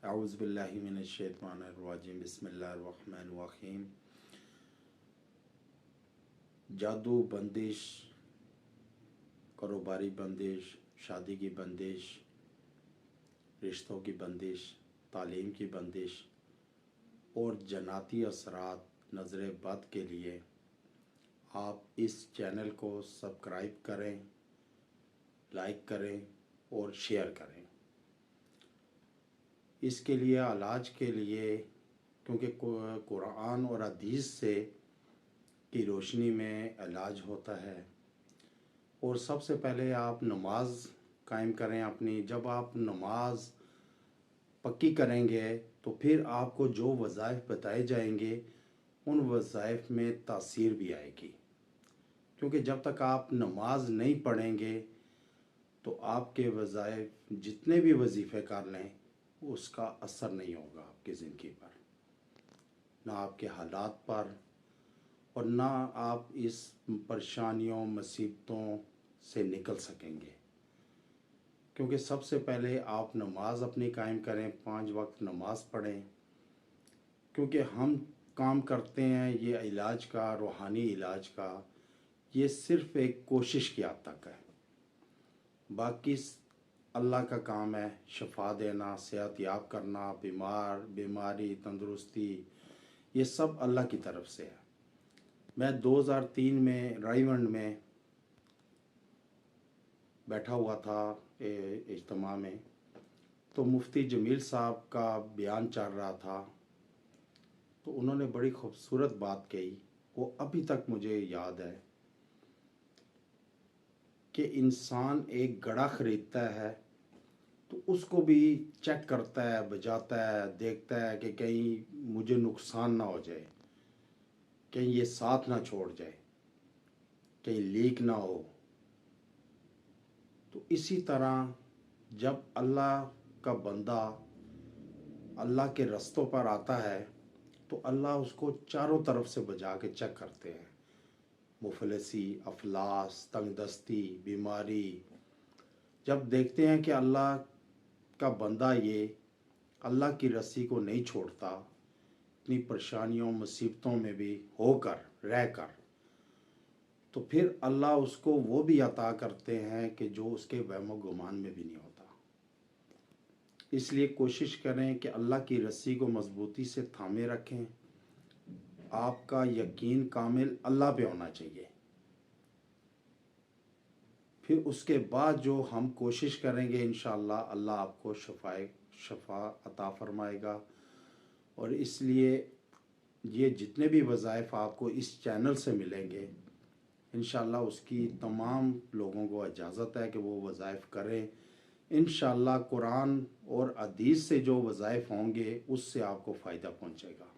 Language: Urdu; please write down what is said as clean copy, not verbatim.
اعوذ باللہ من الشیطان الرجیم بسم اللہ الرحمن الرحیم۔ جادو، بندش، کاروباری بندش، شادی کی بندش، رشتوں کی بندش، تعلیم کی بندش اور جناتی اثرات نظر بد کے لیے آپ اس چینل کو سبسکرائب کریں، لائک کریں اور شیئر کریں۔ اس کے لیے علاج کے لیے، کیونکہ قرآن اور حدیث سے کی روشنی میں علاج ہوتا ہے، اور سب سے پہلے آپ نماز قائم کریں اپنی۔ جب آپ نماز پکی کریں گے تو پھر آپ کو جو وظائف بتائے جائیں گے ان وظائف میں تاثیر بھی آئے گی، کیونکہ جب تک آپ نماز نہیں پڑھیں گے تو آپ کے وظائف جتنے بھی وظیفے کر لیں اس کا اثر نہیں ہوگا آپ کی زندگی پر، نہ آپ کے حالات پر، اور نہ آپ اس پریشانیوں مصیبتوں سے نکل سکیں گے۔ کیونکہ سب سے پہلے آپ نماز اپنی قائم کریں، 5 وقت نماز پڑھیں، کیونکہ ہم کام کرتے ہیں یہ علاج کا، روحانی علاج کا، یہ صرف ایک کوشش کی حد تک ہے۔ باقی اللہ کا کام ہے شفا دینا، صحت یاب کرنا، بیماری، تندرستی، یہ سب اللہ کی طرف سے ہے۔ میں 2003 میں رائیونڈ میں بیٹھا ہوا تھا اجتماع میں، تو مفتی جمیل صاحب کا بیان چل رہا تھا، تو انہوں نے بڑی خوبصورت بات کہی، وہ ابھی تک مجھے یاد ہے، کہ انسان ایک گھڑا خریدتا ہے تو اس کو بھی چیک کرتا ہے، بجاتا ہے، دیکھتا ہے کہ کہیں مجھے نقصان نہ ہو جائے، کہیں یہ ساتھ نہ چھوڑ جائے، کہیں لیک نہ ہو۔ تو اسی طرح جب اللہ کا بندہ اللہ کے رستوں پر آتا ہے تو اللہ اس کو چاروں طرف سے بجا کے چیک کرتے ہیں، مفلسی، افلاس، تنگ دستی، بیماری۔ جب دیکھتے ہیں کہ اللہ کا بندہ یہ اللہ کی رسی کو نہیں چھوڑتا، اتنی پریشانیوں مصیبتوں میں بھی رہ کر، تو پھر اللہ اس کو وہ بھی عطا کرتے ہیں کہ جو اس کے وہم و گمان میں بھی نہیں ہوتا۔ اس لیے کوشش کریں کہ اللہ کی رسی کو مضبوطی سے تھامے رکھیں۔ آپ کا یقین کامل اللہ پہ ہونا چاہیے، پھر اس کے بعد جو ہم کوشش کریں گے انشاءاللہ اللہ آپ کو شفا عطا فرمائے گا۔ اور اس لیے یہ جتنے بھی وظائف آپ کو اس چینل سے ملیں گے انشاءاللہ اس کی تمام لوگوں کو اجازت ہے کہ وہ وظائف کریں۔ انشاءاللہ قرآن اور حدیث سے جو وظائف ہوں گے اس سے آپ کو فائدہ پہنچے گا۔